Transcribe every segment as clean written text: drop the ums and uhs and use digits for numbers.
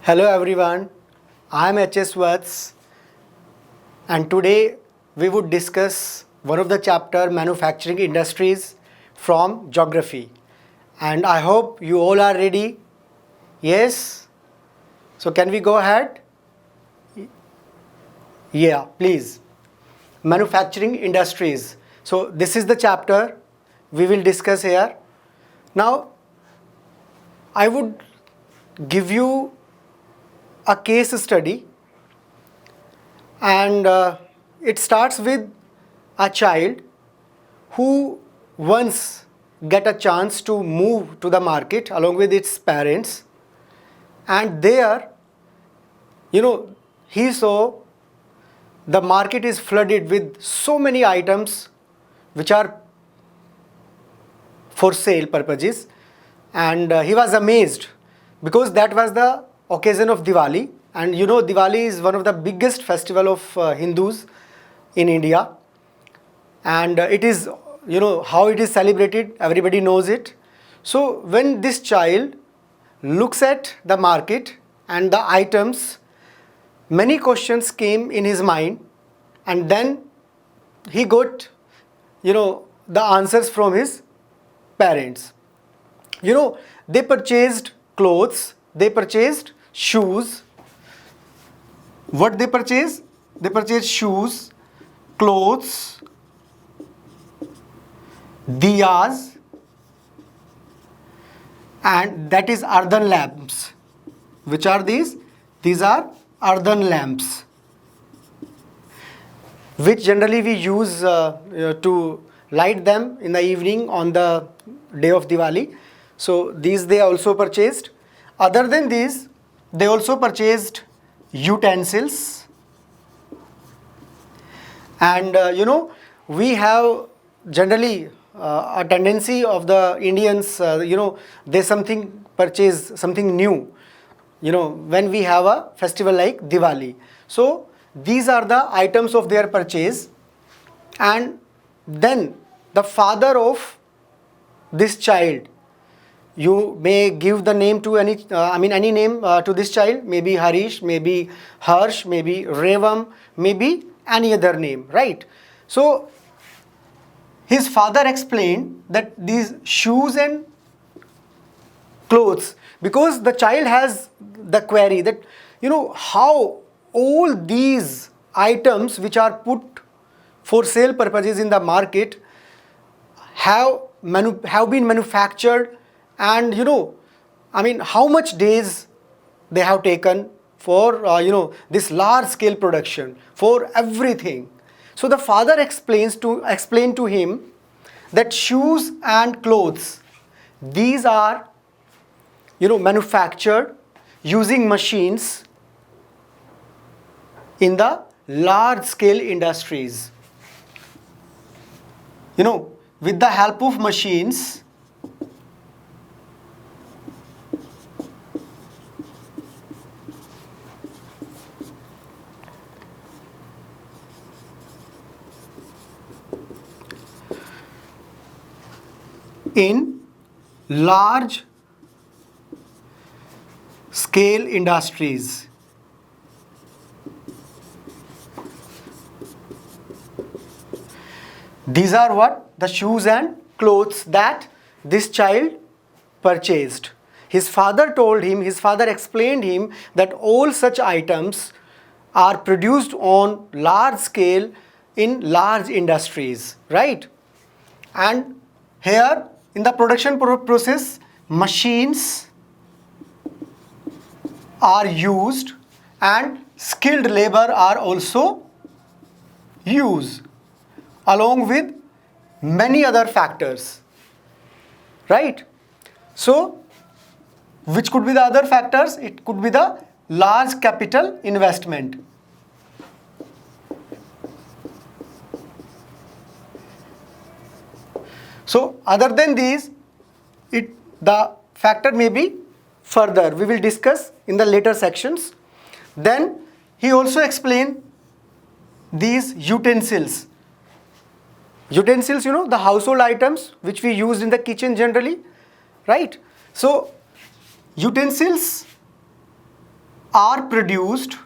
Hello everyone, I am HS Vats and today we would discuss one of the chapter manufacturing industries from geography and I hope you all are ready. Yes? So can we go ahead? Yeah, please. Manufacturing industries. So this is the chapter we will discuss here. Now I would give you a case study and it starts with a child who once get a chance to move to the market along with its parents, and there he saw the market is flooded with so many items which are for sale purposes, and he was amazed because that was the occasion of Diwali, and Diwali is one of the biggest festival of Hindus in India, and it is how it is celebrated, everybody knows it. So when this child looks at the market and the items, many questions came in his mind, and then he got the answers from his parents. They purchased clothes, they purchased shoes. What they purchased? They purchased shoes, clothes, diyas, and that is earthen lamps. Which are these? These are earthen lamps, which generally we use to light them in the evening on the day of Diwali. So these they also purchased. Other than these, they also purchased utensils. And we have generally a tendency of the Indians, they something purchase something new, when we have a festival like Diwali. So these are the items of their purchase, and then the father of this child, you may give the name to any name to this child, maybe Harish, maybe Harsh, maybe Revam, maybe any other name, right? So his father explained that these shoes and clothes, because the child has the query that how all these items which are put for sale purposes in the market have been manufactured, and how much days they have taken for this large scale production for everything. So the father explained to him that shoes and clothes, these are manufactured using machines in the large scale industries. With the help of machines, in large scale industries, these are what? The shoes and clothes that this child purchased. His father explained him that all such items are produced on large scale in large industries, right? And here in the production process, machines are used and skilled labor are also used, along with many other factors, right? So which could be the other factors? It could be the large capital investment. So other than these, the factor may be further, we will discuss in the later sections. Then he also explained these utensils. Utensils, the household items which we use in the kitchen generally, right? So utensils are produced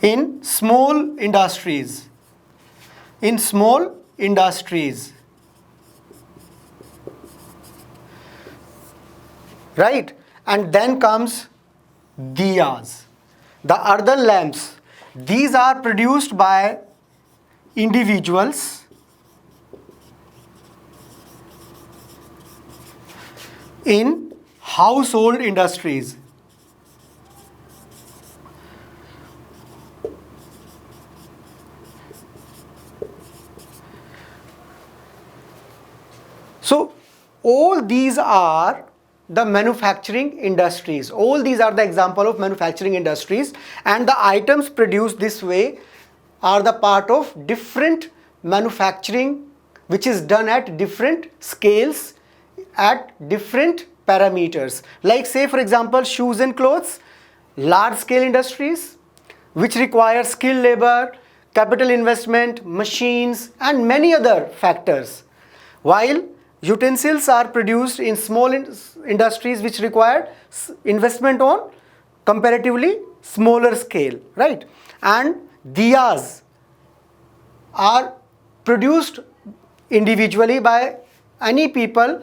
in small industries. In small industries. Right? And then comes diyas, the earthen lamps. These are produced by individuals in household industries. So all these are the manufacturing industries. All these are the example of manufacturing industries, and the items produced this way are the part of different manufacturing which is done at different scales, at different parameters. Like say for example shoes and clothes, large scale industries which require skilled labor, capital investment, machines and many other factors. While utensils are produced in small industries which require investment on comparatively smaller scale, right? And diyas are produced individually by any people,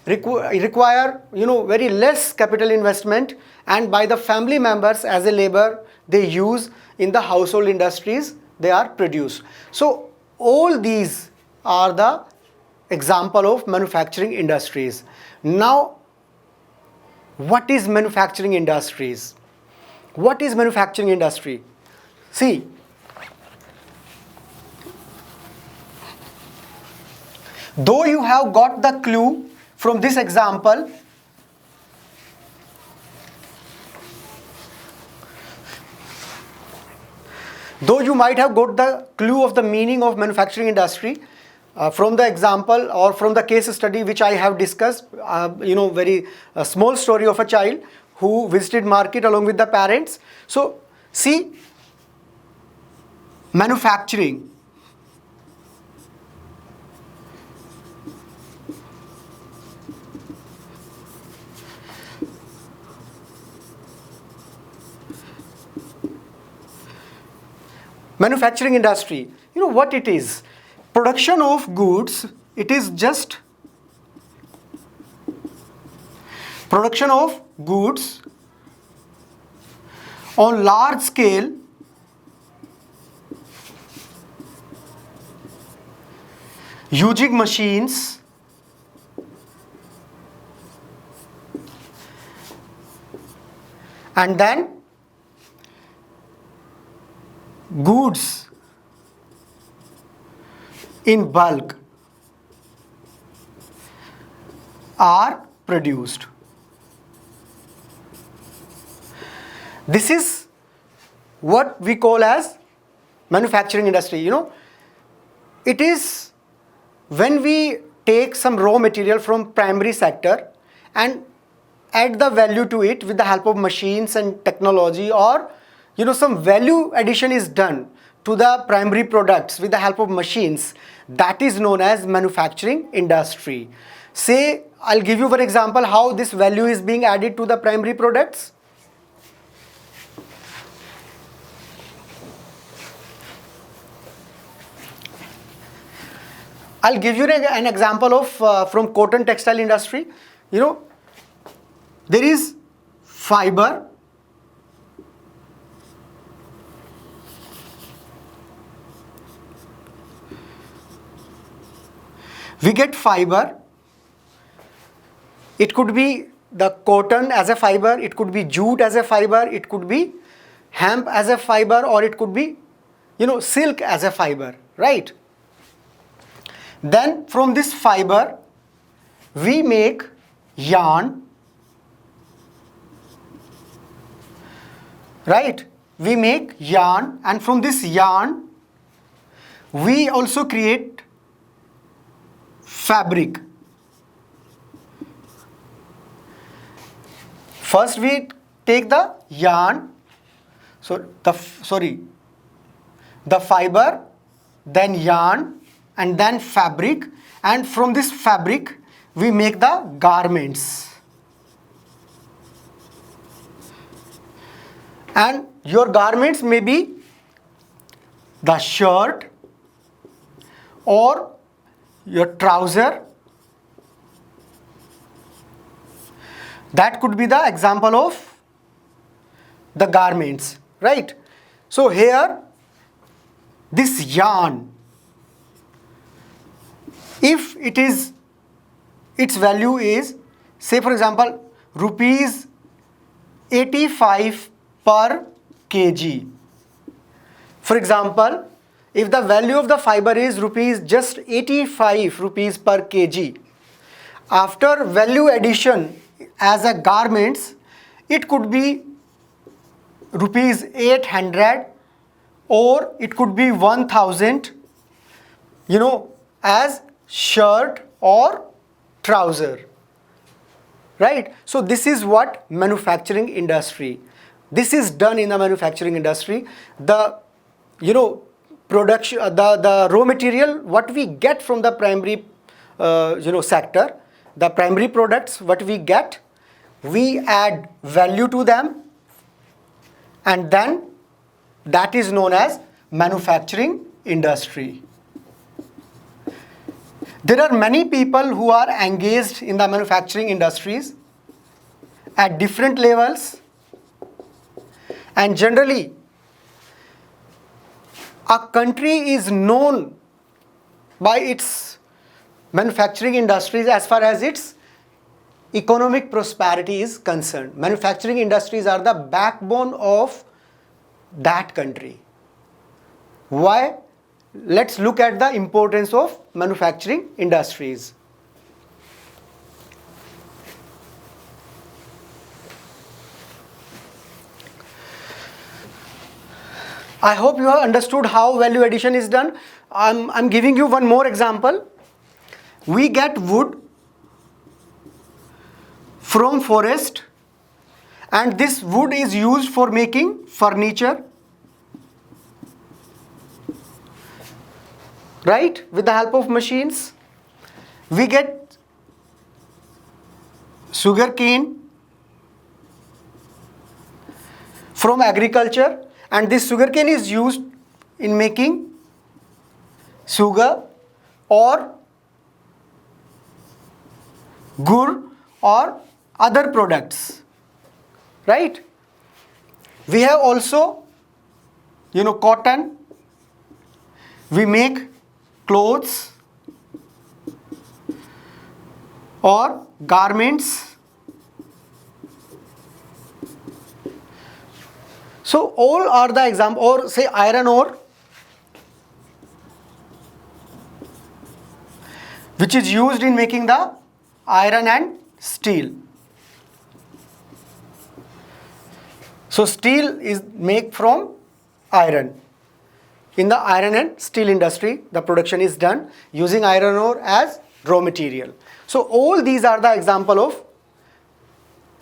require very less capital investment, and by the family members as a labor they use in the household industries they are produced. So all these are the example of manufacturing industries. Now what is manufacturing industries? What is manufacturing industry? See, though you have got the clue from this example, though you might have got the clue of the meaning of manufacturing industry from the example or from the case study which I have discussed, very small story of a child who visited market along with the parents. So see, manufacturing, manufacturing industry, what it is? Production of goods. It is just production of goods on large scale using machines and then goods in bulk are produced. This is what we call as manufacturing industry. It is when we take some raw material from primary sector and add the value to it with the help of machines and technology, or some value addition is done to the primary products with the help of machines. That is known as manufacturing industry. Say, I'll give you for example how this value is being added to the primary products. I'll give you an example of from cotton textile industry. There is fiber, we get fiber. It could be the cotton as a fiber, it could be jute as a fiber, it could be hemp as a fiber, or it could be silk as a fiber, right? Then from this fiber we make yarn, right? We make yarn, and from this yarn we also create fabric. First we take the yarn, the fiber, then yarn, and then fabric, and from this fabric we make the garments. And your garments may be the shirt or your trouser. That could be the example of the garments, right? So here, this yarn, if its value is, say for example, rupees 85 per kg. For example, if the value of the fiber is just 85 rupees per kg, after value addition as a garments, it could be rupees 800 or it could be 1000, as shirt or trouser, right? So this is what manufacturing industry, this is done in the manufacturing industry. The production, the raw material what we get from the primary sector, the primary products what we get, we add value to them, and then that is known as manufacturing industry. There are many people who are engaged in the manufacturing industries at different levels, and generally a country is known by its manufacturing industries as far as its economic prosperity is concerned. Manufacturing industries are the backbone of that country. Why? Let's look at the importance of manufacturing industries. I hope you have understood how value addition is done. I'm giving you one more example. We get wood from forest, and this wood is used for making furniture, right? With the help of machines. We get sugar cane from agriculture, and this sugar cane is used in making sugar or gur or other products, right? We have also cotton. We make clothes or garments. So all are the example, or say iron ore, which is used in making the iron and steel. So steel is made from iron. In the iron and steel industry, the production is done using iron ore as raw material. So all these are the example of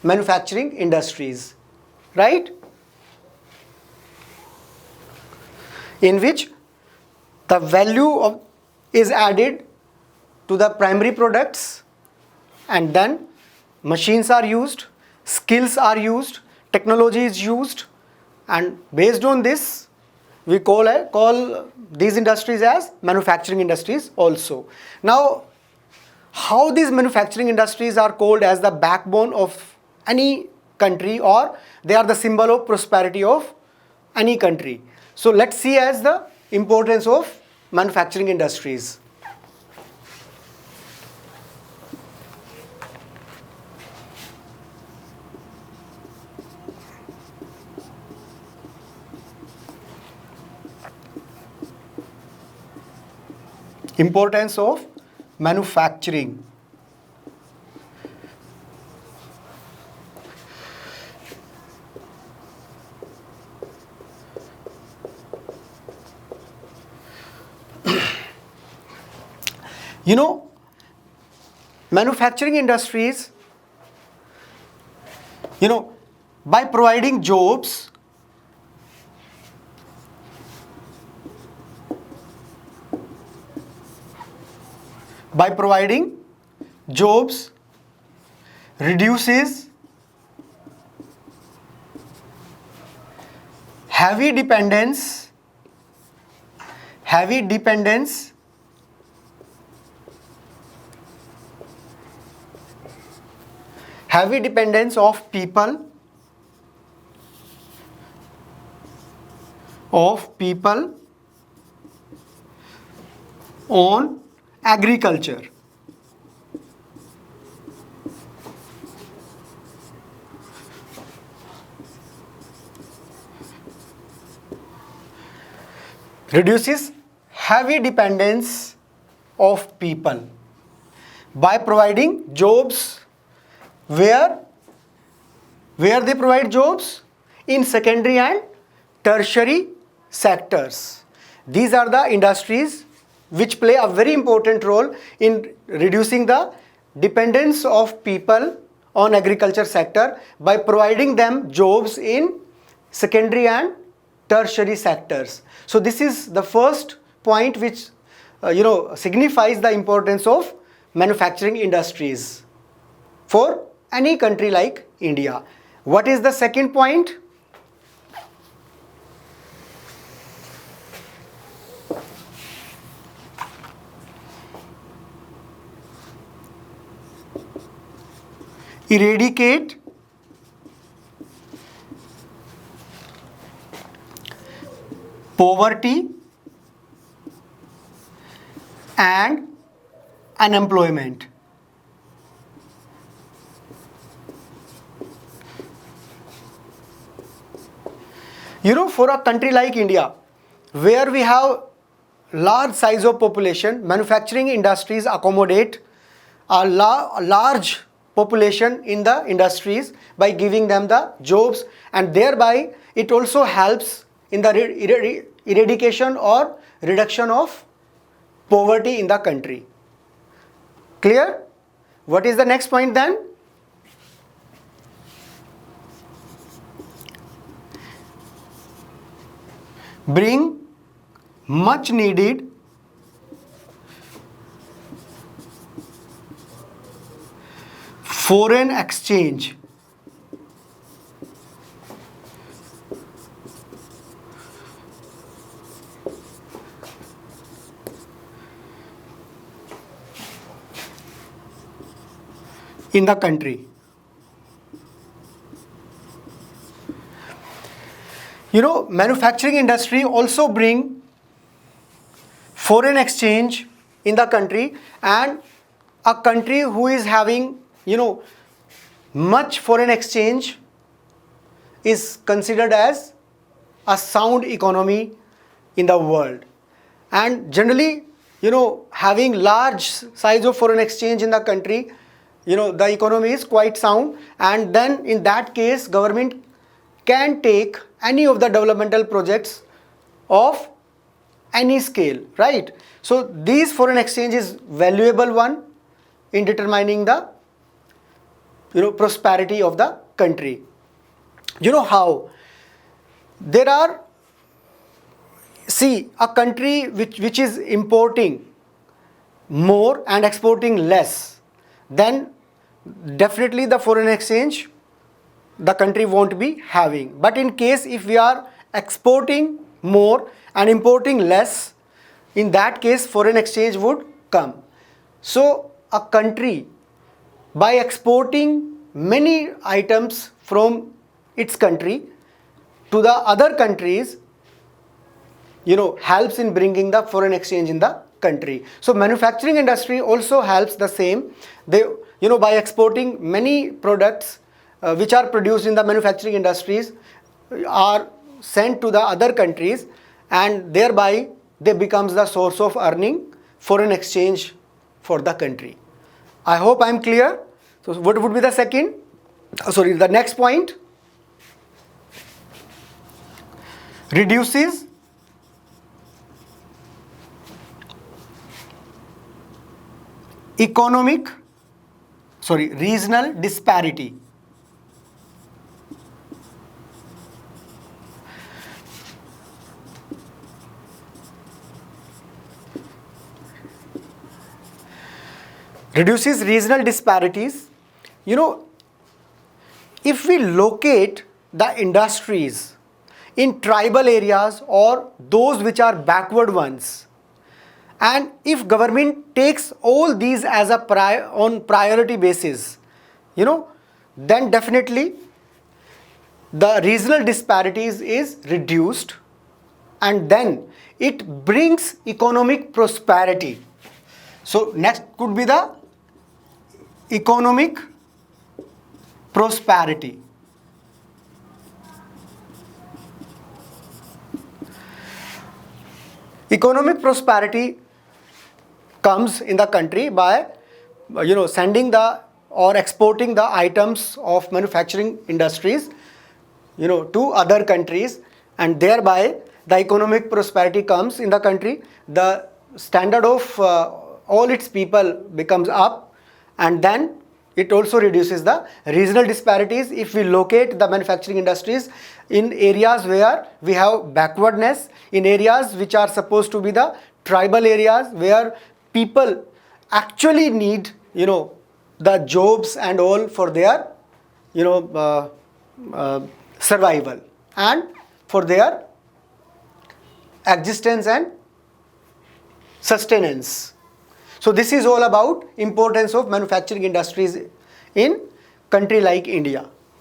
manufacturing industries, right? In which the value is added to the primary products, and then machines are used, skills are used, technology is used, and based on this we call these industries as manufacturing industries also. Now, how these manufacturing industries are called as the backbone of any country, or they are the symbol of prosperity of any country. So let's see as the importance of manufacturing industries. Importance of manufacturing. Manufacturing industries, by providing jobs, reduces heavy dependence heavy dependence heavy dependence of people on agriculture. Reduces heavy dependence of people by providing jobs. Where they provide jobs? In secondary and tertiary sectors. These are the industries which play a very important role in reducing the dependence of people on agriculture sector by providing them jobs in secondary and tertiary sectors. So this is the first point which signifies the importance of manufacturing industries for any country like India. What is the second point? Eradicate poverty and unemployment. For a country like India, where we have large size of population, manufacturing industries accommodate a large population in the industries by giving them the jobs, and thereby it also helps in the eradication or reduction of poverty in the country. Clear? What is the next point then? Bring much needed foreign exchange in the country. Manufacturing industry also bring foreign exchange in the country, and a country who is having much foreign exchange is considered as a sound economy in the world. And generally, having large size of foreign exchange in the country, the economy is quite sound, and then in that case government can take any of the developmental projects of any scale, right? So these foreign exchange is valuable one in determining the prosperity of the country. How there are, see, a country which is importing more and exporting less, then definitely the foreign exchange the country won't be having. But in case if we are exporting more and importing less, in that case foreign exchange would come. So a country, by exporting many items from its country to the other countries, helps in bringing the foreign exchange in the country. So manufacturing industry also helps the same. They, by exporting many products which are produced in the manufacturing industries are sent to the other countries, and thereby they becomes the source of earning foreign exchange for the country. I hope I am clear. So what would be the the next point? Reduces regional disparity. Reduces regional disparities. If we locate the industries in tribal areas or those which are backward ones. And if government takes all these as a on priority basis, then definitely the regional disparities is reduced, and then it brings economic prosperity. So next could be the economic prosperity. Economic prosperity comes in the country by sending the or exporting the items of manufacturing industries to other countries, and thereby the economic prosperity comes in the country. The standard of all its people becomes up, and then it also reduces the regional disparities. If we locate the manufacturing industries in areas where we have backwardness, in areas which are supposed to be the tribal areas where people actually need the jobs and all for their survival and for their existence and sustenance. So this is all about importance of manufacturing industries in country like India.